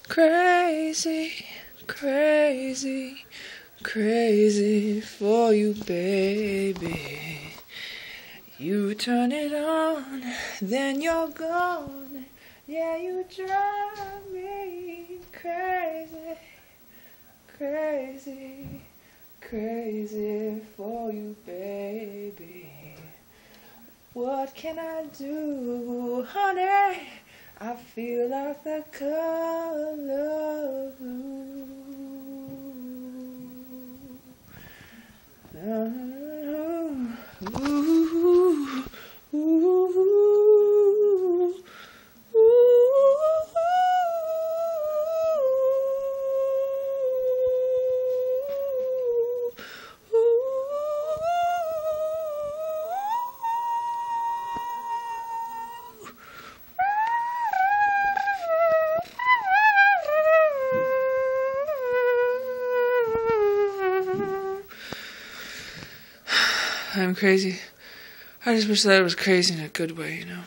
Crazy, crazy, crazy for you, baby. You turn it on, then you're gone. Yeah, you drive me crazy, crazy, crazy for you, baby. What can I do, honey? I feel like the color blue. Ooh, ooh, I'm crazy. I just wish that it was crazy in a good way, you know?